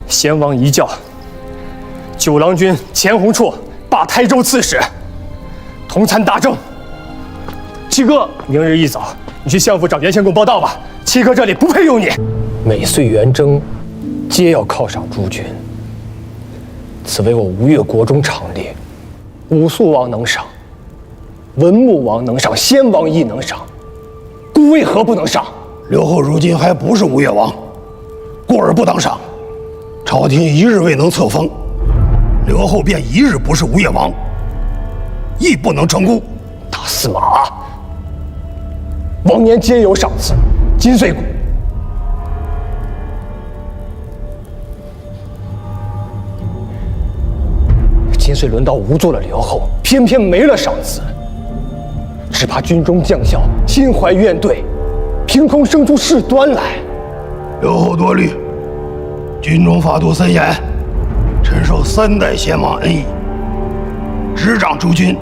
先王遗教，九郎君钱弘绰罢台州刺史，同参大政。七哥，明日一早，你去相府找袁相公报道吧。七哥这里不配用你。每岁元征，皆要犒赏诸君。此为我吴越国中常例，武肃王能赏，文穆王能赏，先王亦能赏，孤为何不能赏？刘后如今还不是吴越王，故而不当赏。朝廷一日未能册封，刘后便一日不是吴越王，亦不能称孤。大司马，往年皆有赏赐，今岁轮到吴做了刘后，偏偏没了赏赐，只怕军中将校心怀怨怼，凭空生出事端来。刘后多虑，军中法度森严，臣受3代先王恩义，执掌诸军，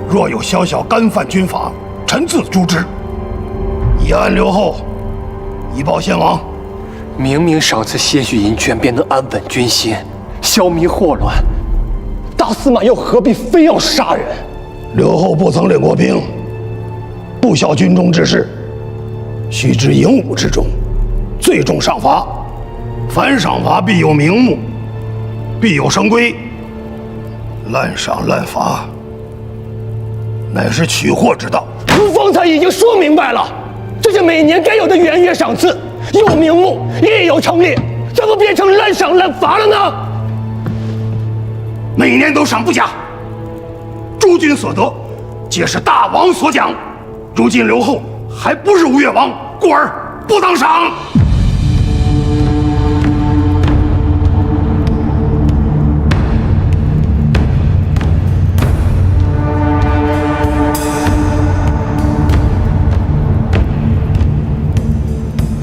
若有宵小干犯军法，臣自诛之。以安刘后，以报先王。明明赏赐些许银券，便能安稳军心，消弭祸乱。大司马又何必非要杀人？刘后不曾领过兵，不晓军中之事，须知营武之中，最重赏罚。凡赏罚必有名目，必有生规。滥赏滥罚，乃是取货之道。吾方才已经说明白了，这是每年该有的元月赏赐，有名目，亦有成立，怎么变成滥赏滥罚了呢？每年都赏不假，诸军所得，皆是大王所奖。如今刘后还不是吴越王，故而不当赏。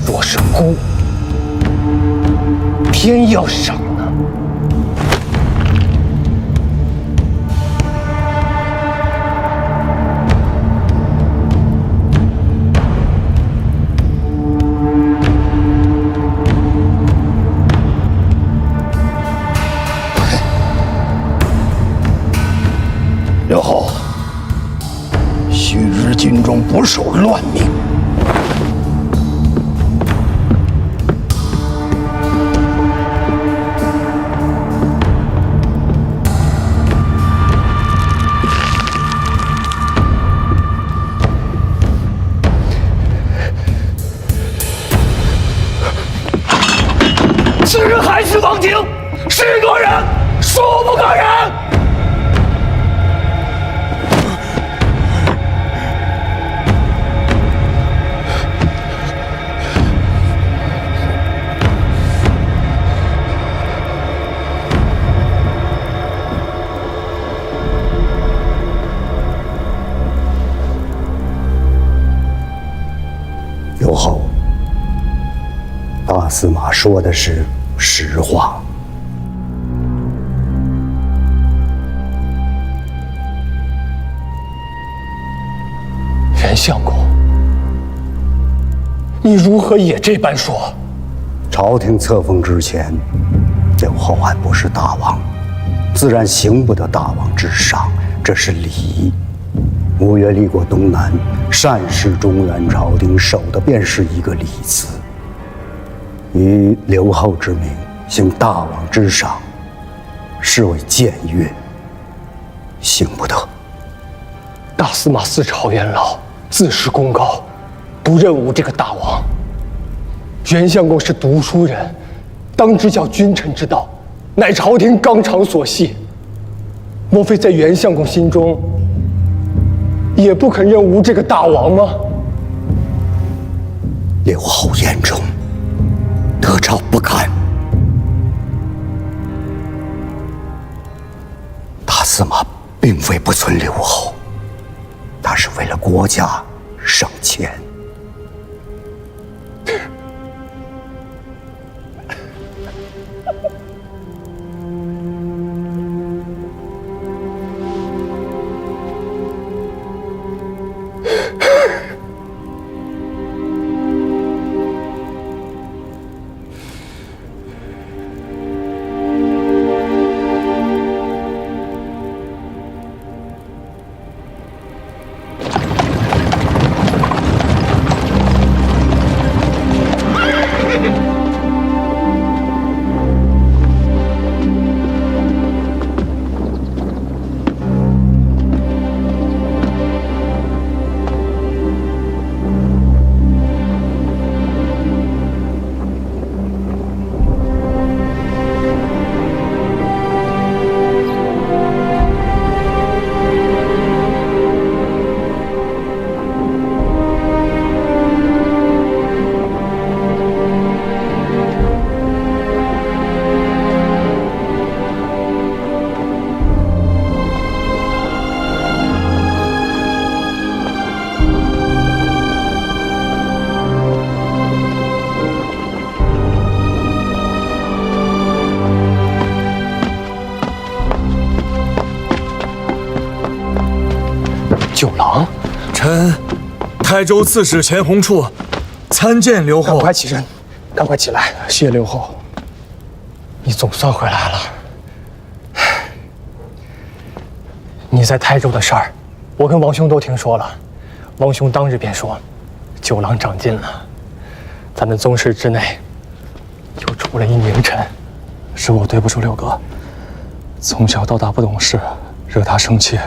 若是孤，偏要赏呢？刘后，须知军中不受乱命。此人还是王庭，是个人，孰不可忍？刘后，大司马说的是实话。袁相公，你如何也这般说？朝廷册封之前，刘后还不是大王，自然行不得大王之上，这是礼。吴越立过东南，善事中原朝廷，守的便是一个礼字。以刘后之名行大王之赏，是为僭越，行不得。大司马四朝元老自恃功高，不认吾这个大王。袁相公是读书人，当知教君臣之道，乃朝廷纲常所系。莫非在袁相公心中，也不肯认吾这个大王吗？刘后眼中，得诏不敢。大司马并非不尊刘后，他是为了国家省钱。臣台州刺史钱弘处参见刘赶后。快起身，赶快起来！谢刘后，你总算回来了。你在台州的事儿，我跟王兄都听说了。王兄当日便说，九郎长进了，咱们宗室之内又出了一名臣。是我对不住六哥，从小到大不懂事，惹他生气，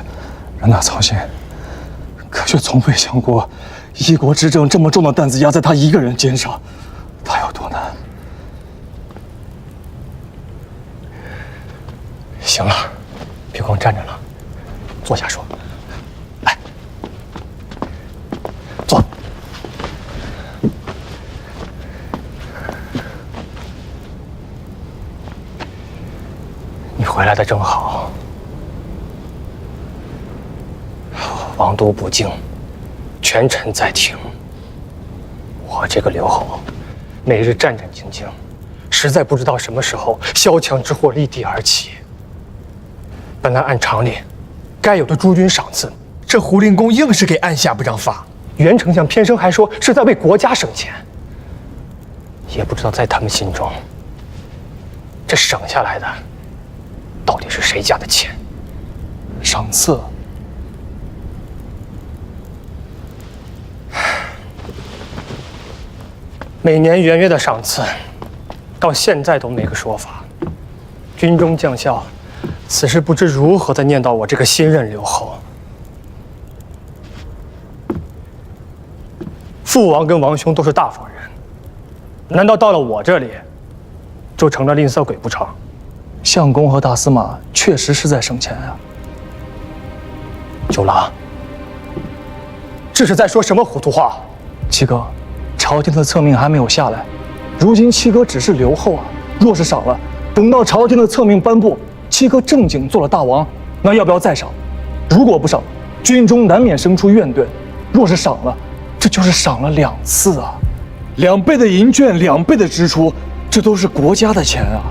让他操心，可却从未想过，一国之政这么重的担子压在他一个人肩上，他有多难。行了，别光站着了，坐下说。来，坐。你回来的正好。王都不敬，权臣在庭。我这个刘侯，每日战战兢兢，实在不知道什么时候萧墙之祸立地而起。本来按常理，该有的诸军赏赐，这胡林公硬是给按下不让发。袁丞相偏生还说是在为国家省钱，也不知道在他们心中，这省下来的到底是谁家的钱？赏赐。每年元月的赏赐，到现在都没个说法。军中将校，此时不知如何的念叨我这个新任刘侯。父王跟王兄都是大方人，难道到了我这里，就成了吝啬鬼不成？相公和大司马确实是在省钱啊。九郎，这是在说什么糊涂话？七哥，朝廷的册命还没有下来，如今七哥只是留后啊。若是赏了，等到朝廷的册命颁布，七哥正经做了大王，那要不要再赏？如果不赏，军中难免生出怨怼；若是赏了，这就是赏了2次啊，2倍的银券，2倍的支出，这都是国家的钱啊。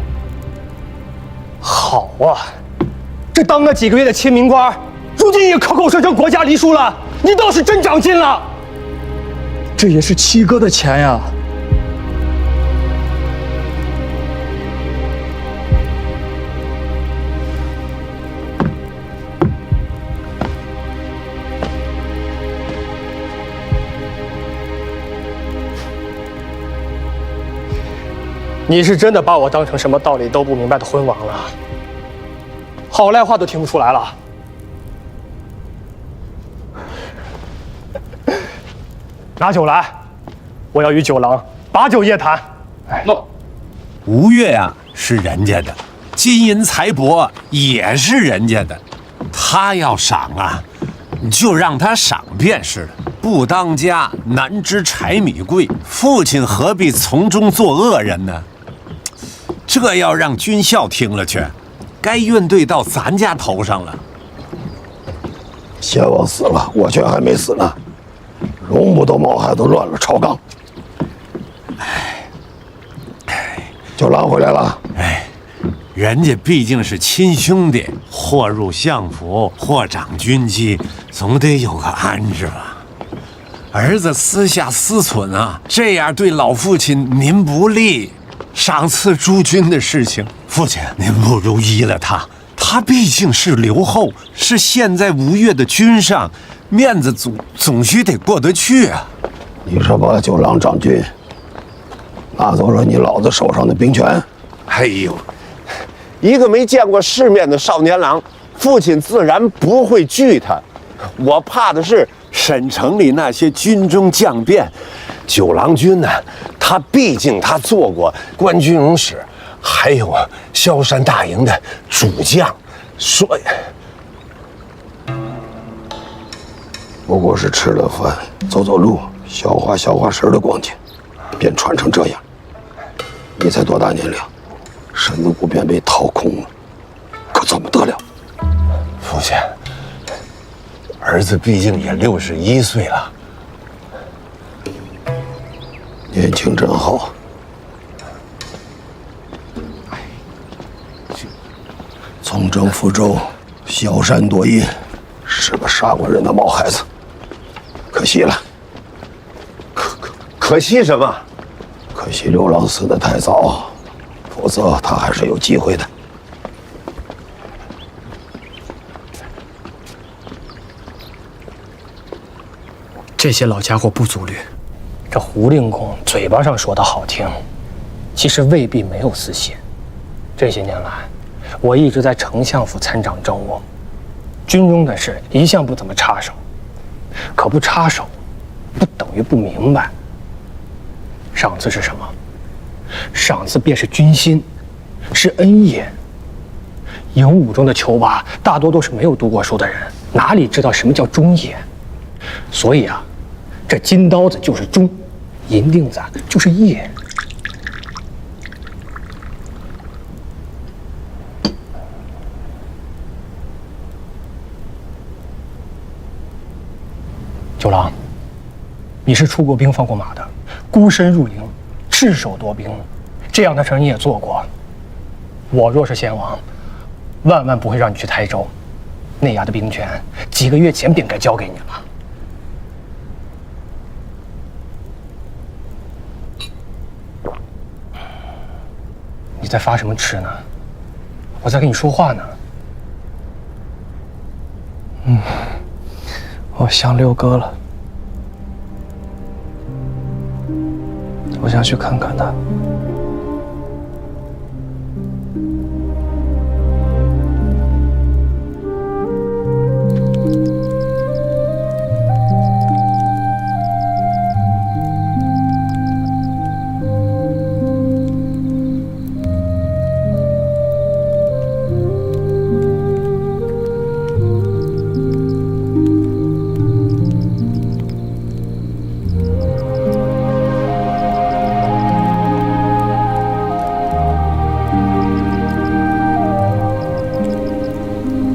好啊，这当了几个月的亲民官，如今也口口声声国家黎书了，你倒是真长进了。这也是七哥的钱呀。你是真的把我当成什么道理都不明白的昏王了？好赖话都听不出来了。拿酒来，我要与酒郎把酒夜谈。吴越呀是人家的，金银财帛也是人家的，他要赏啊，就让他赏便是了。不当家，难知柴米贵。父亲何必从中作恶人呢？这要让军校听了去，该怨对到咱家头上了。先王死了，我却还没死呢。容不得毛孩子乱了朝纲。九郎回来了。人家毕竟是亲兄弟，或入相府，或掌军机，总得有个安置吧。儿子私下私存啊，这样对老父亲您不利。赏赐诸军的事情，父亲您不如依了他。他毕竟是留后，是现在吴越的军上，面子总须得过得去啊。你是把九郎长军拿走了你老子手上的兵权？哎呦，一个没见过世面的少年郎，父亲自然不会惧他。我怕的是沈城里那些军中将变。九郎君呢，他毕竟他做过官军容使，还有萧山大营的主将，所以不过是吃了饭走走路消化食的光景，便穿成这样。你才多大年龄，身子骨便被掏空了，可怎么得了？父亲，儿子毕竟也61岁了。年轻真好。从征福州，萧山夺印，是个杀过人的毛孩子。可惜了，可惜什么？可惜刘郎死得太早，否则他还是有机会的。这些老家伙不足虑，这胡令公嘴巴上说的好听，其实未必没有私心。这些年来，我一直在丞相府参掌政务，军中的事一向不怎么插手。可不插手，不等于不明白。赏赐是什么？赏赐便是军心，是恩也。营伍中的囚娃大多都是没有读过书的人，哪里知道什么叫忠也？所以啊，这金刀子就是忠，银锭子就是义。九郎，你是出过兵、放过马的，孤身入营，赤手夺兵，这样的事你也做过。我若是先王，万万不会让你去台州，内衙的兵权几个月前便该交给你了。你在发什么痴呢？我在跟你说话呢。我想六哥了，我想去看看他。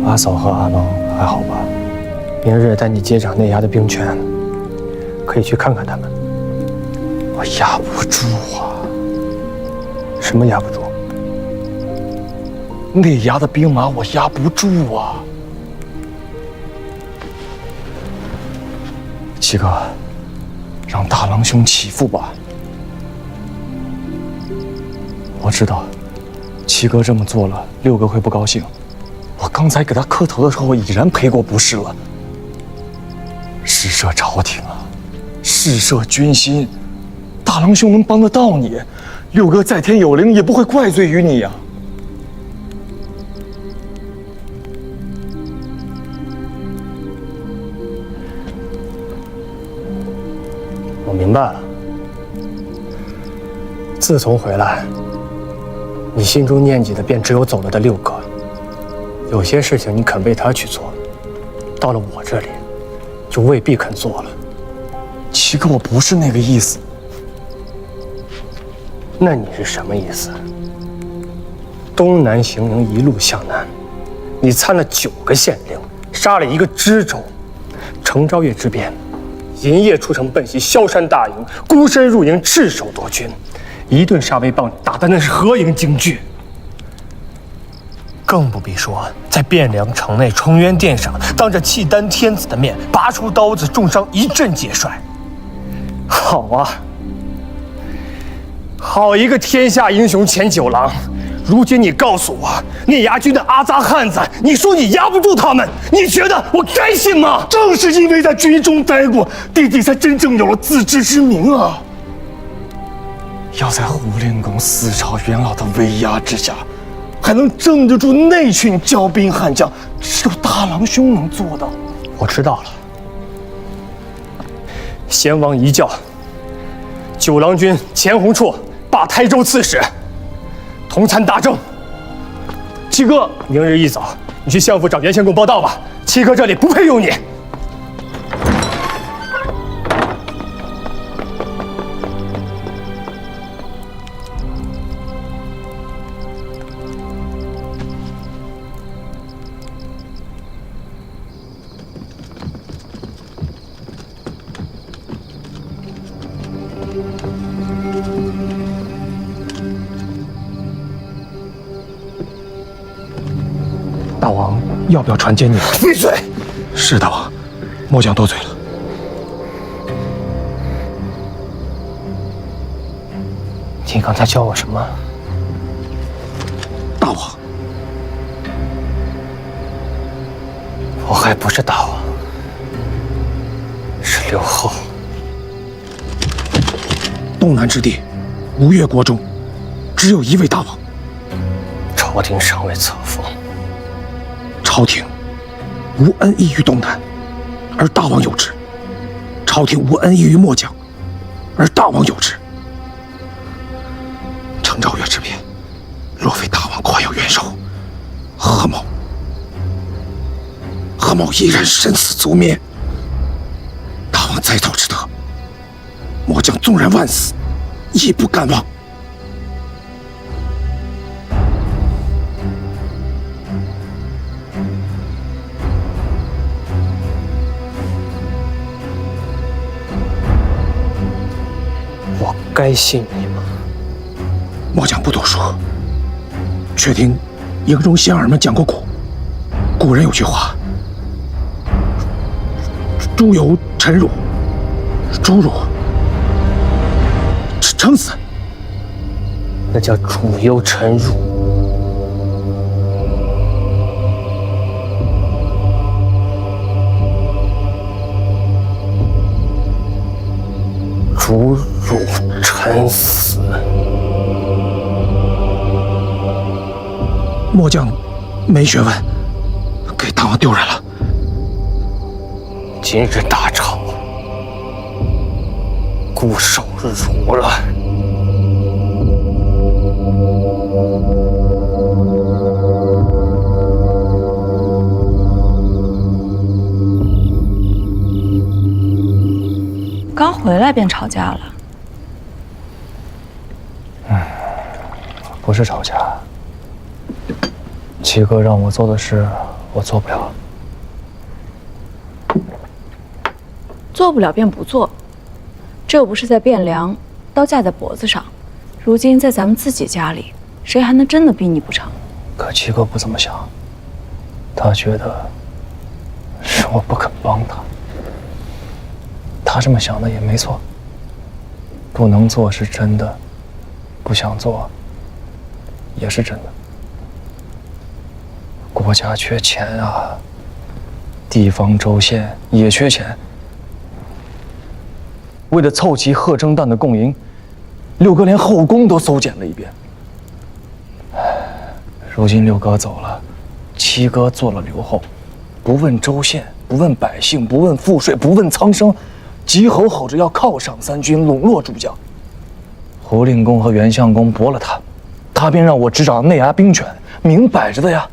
阿嫂和阿郎还好吧？明日带你接掌内衙的兵权，可以去看看他们。我压不住啊！什么压不住？内衙的兵马我压不住啊！七哥，让大郎兄起复吧。我知道，七哥这么做了，六哥会不高兴。我刚才给他磕头的时候，已然赔过不是了。施舍朝廷啊，施舍军心，大郎兄能帮得到你，六哥在天有灵，也不会怪罪于你呀。我明白了。自从回来，你心中念记的便只有走了的六哥。有些事情你肯为他去做，到了我这里，就未必肯做了。七哥，我不是那个意思。那你是什么意思？东南行营一路向南，你参了9个县令，杀了1个知州。程昭月之变，银夜出城奔袭萧山大营，孤身入营，赤手夺军，一顿杀威棒打的那是何营惊惧。更不必说在汴梁城内崇元殿上，当着契丹天子的面拔出刀子，重伤一阵节帅。好啊，好一个天下英雄钱九郎！如今你告诉我，内衙军的阿扎汉子，你说你压不住他们，你觉得我该信吗？正是因为在军中待过，弟弟才真正有了自知之明啊！要在胡令公四朝元老的威压之下，还能镇得住那群骄兵悍将，只有大郎兄能做到。我知道了。先王遗教，九郎军钱弘绰罢台州刺史，同参大政。七哥，明日一早，你去相府找袁献公报道吧。七哥这里不配用你。大王要不要传接你？闭嘴！是大王，末将多嘴了。你刚才叫我什么？大王，我还不是大王，是刘后。东南之地，吴越国中，只有一位大王。朝廷尚未册封。朝廷无恩义于东南，而大王有之；朝廷无恩义于末将，而大王有之。程昭月之变，若非大王快要元首，何某依然身死族灭。大王在造之德，末将纵然万死，亦不甘忘。我该信你吗？末将不多说，却听营中仙儿们讲过古。古人有句话：“猪油陈乳，猪乳撑死。”那叫主忧臣辱。主辱臣死。末将没学问，给大王丢人了。今日大吵，固受辱了。刚回来便吵架了。不是吵架，七哥让我做的事，我做不了。做不了便不做，这又不是在汴梁，刀架在脖子上。如今在咱们自己家里，谁还能真的逼你不成？可七哥不这么想，他觉得是我不肯帮他。他这么想的也没错，不能做是真的，不想做也是真的。国家缺钱啊，地方州县也缺钱。为了凑齐贺征旦的供应，六哥连后宫都搜检了一遍。如今六哥走了，七哥做了留后，不问州县，不问百姓，不问赋税，不问苍生，急吼吼着要犒赏三军，笼络诸将。胡令公和袁相公驳了他，他便让我执掌内衙兵权，明摆着的呀，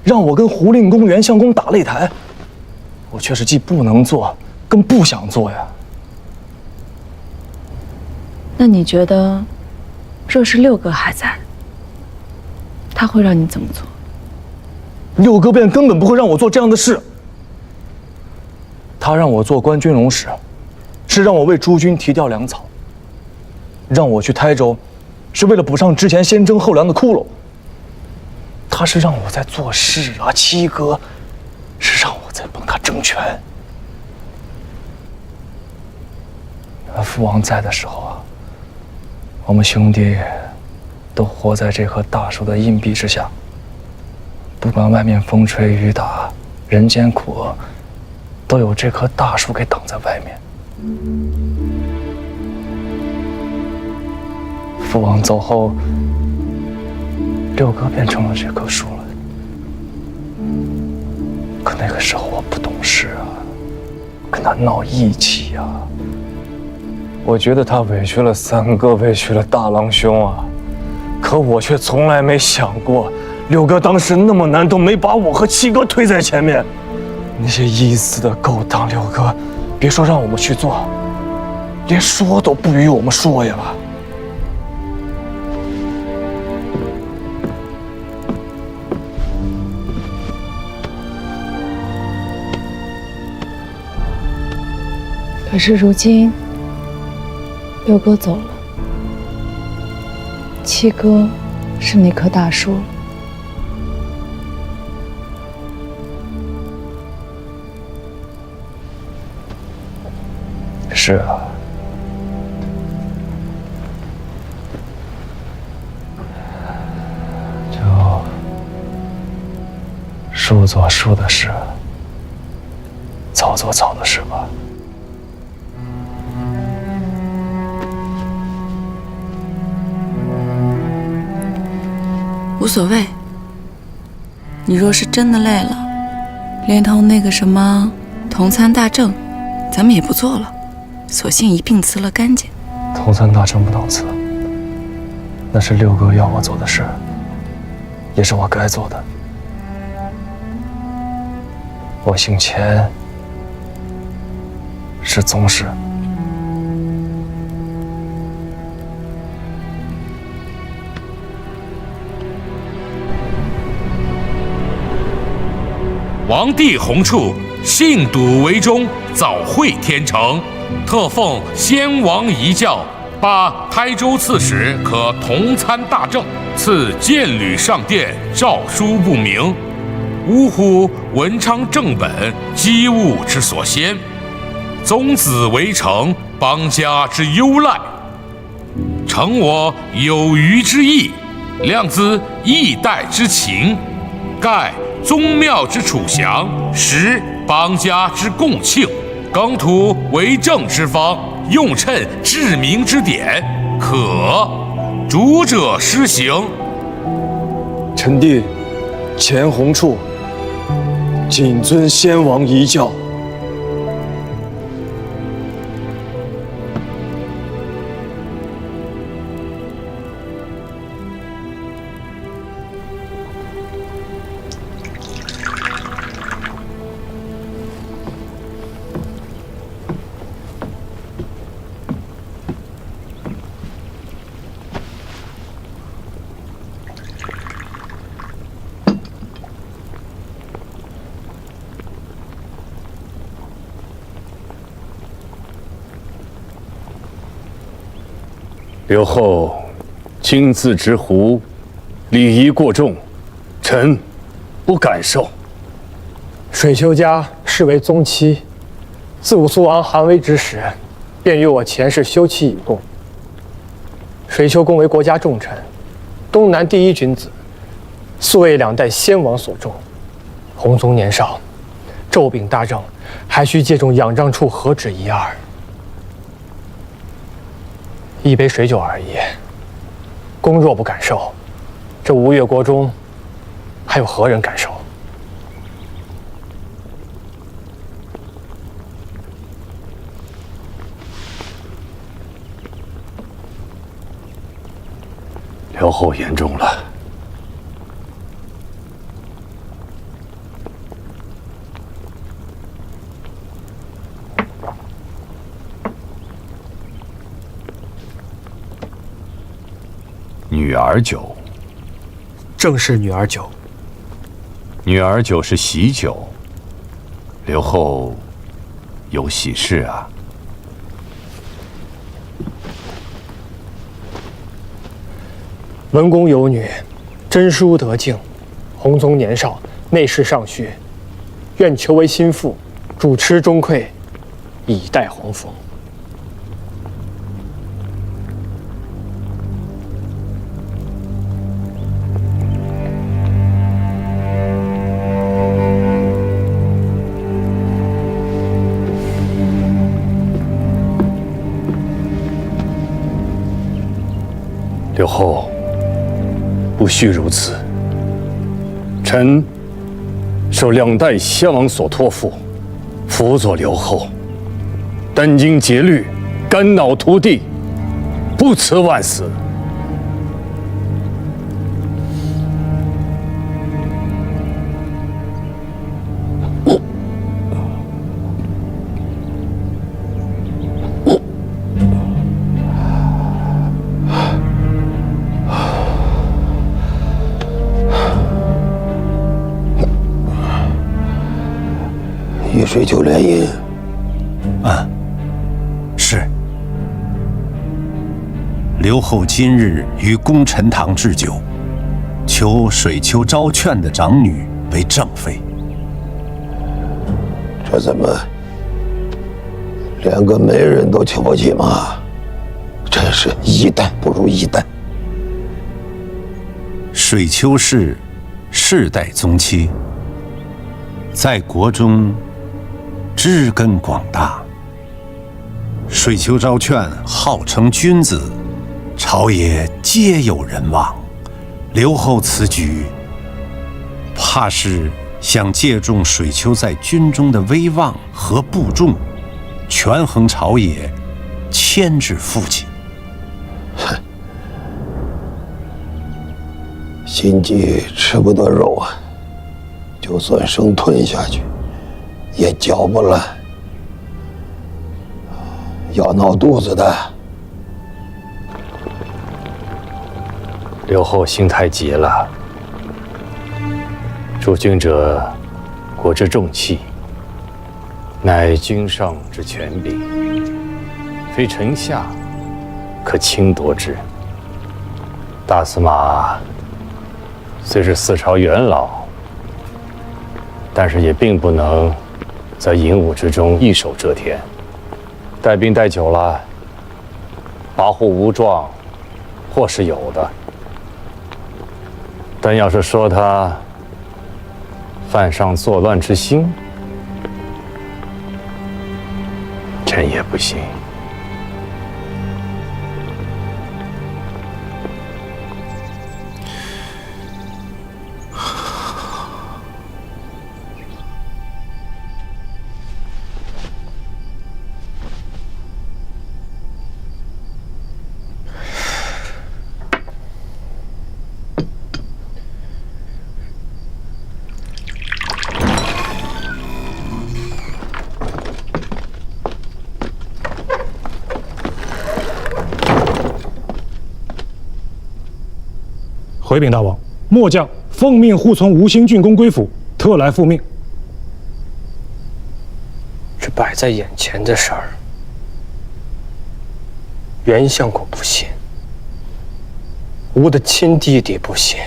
让我跟胡令公、袁相公打擂台。我却是既不能做，更不想做呀。那你觉得，若是六哥还在，他会让你怎么做？六哥便根本不会让我做这样的事。他让我做关军容使，是让我为诸军提调粮草；让我去台州，是为了补上之前先征后粮的窟窿。他是让我在做事啊，七哥，是让我在帮他争权。父王在的时候啊，我们兄弟都活在这棵大树的荫蔽之下，不管外面风吹雨打，人间苦厄，都有这棵大树给挡在外面。父王走后，六哥变成了这棵树了。可那个时候我不懂事啊，跟他闹义气啊。我觉得他委屈了三哥，委屈了大郎兄啊，可我却从来没想过，六哥当时那么难都没把我和七哥推在前面。那些意思的勾当，六哥，别说让我们去做，连说都不与我们说呀。可是如今，六哥走了，七哥是那棵大树了。是啊，书做书的事，草做草的事吧。无所谓。你若是真的累了，连同那个什么同参大政，咱们也不做了，索性一并辞了干净。同参大政不能辞，那是六哥要我做的事，也是我该做的。我姓钱，是宗室。王帝弘处信笃为忠，早会天成，特奉先王遗教，罢台州刺史可同参大政，赐剑履上殿，诏书不明，呜呼！文昌正本，机务之所先，宗子为成，邦家之忧赖。诚我有余之意，量兹义代之情，盖宗庙之储祥，实邦家之共庆，耕土为政之方，用谶治民之典，可主者施行。臣弟钱弘处谨遵先王遗教。刘后亲自执壶，礼仪过重，臣不敢受。水丘家视为宗戚，自武苏王韩威之时，便与我前世休戚以共。水丘公为国家重臣，东南第一君子，素为两代先王所重。弘宗年少，骤秉大政，还需借重仰仗处何止一二。一杯水酒而已，公若不敢受，这吴越国中还有何人敢受？刘后言重了。女儿酒，正是女儿酒。女儿酒是喜酒，刘后有喜事啊。文公有女，真淑德敬。弘宗年少，内侍尚虚，愿求为心腹，主持中馈，以待弘封。刘后不须如此，臣受两代先王所托付，辅佐刘后，殚精竭虑，肝脑涂地，不辞万死。与水丘联姻。是。刘后今日于功臣堂置酒，求水丘招劝的长女为正妃。这怎么连个媒人都瞧不起吗？真是一代不如一代。水丘氏世代宗戚，在国中知根广大，水丘昭劝号称君子，朝野皆有人望。刘后此举，怕是想借重水丘在军中的威望和部众，权衡朝野，牵制父亲。心急吃不得肉啊，就算生吞下去，也嚼不烂。要闹肚子的，刘后心太急了。主君者，国之重器，乃君上之权柄，非臣下可轻夺之。大司马虽是四朝元老，但是也并不能在营伍之中一手遮天。带兵带久了，跋扈无状，或是有的。但要是说他犯上作乱之心，臣也不信。回禀大王，末将奉命护从吴兴郡公归府，特来复命。这摆在眼前的事儿，袁相公不信，吴的亲弟弟不信，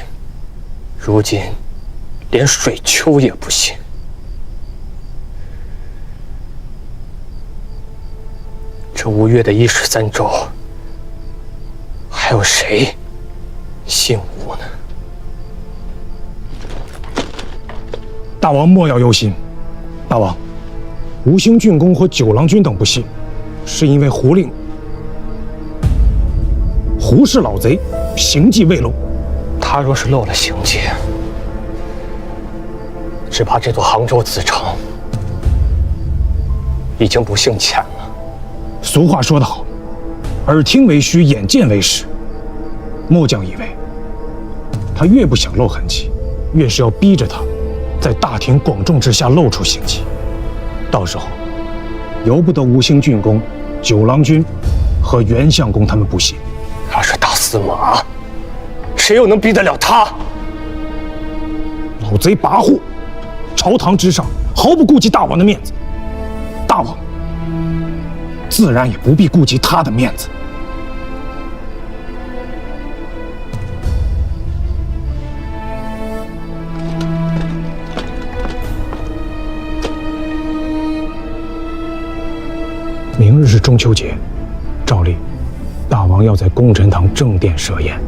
如今连水丘也不信。这吴越的113州，还有谁信吴呢？大王莫要忧心，大王，吴兴郡公和九郎君等不信，是因为胡令胡是老贼，行迹未露。他若是漏了行迹，只怕这座杭州子城已经不幸浅了。俗话说得好，耳听为虚，眼见为实。末将以为，他越不想露痕迹，越是要逼着他在大庭广众之下露出行迹。到时候，由不得吴兴郡公、九郎君和袁相公他们不信。他是大司马，谁又能逼得了他？老贼跋扈，朝堂之上毫不顾及大王的面子，大王自然也不必顾及他的面子。明日是中秋节，照例，大王要在功臣堂正殿设宴。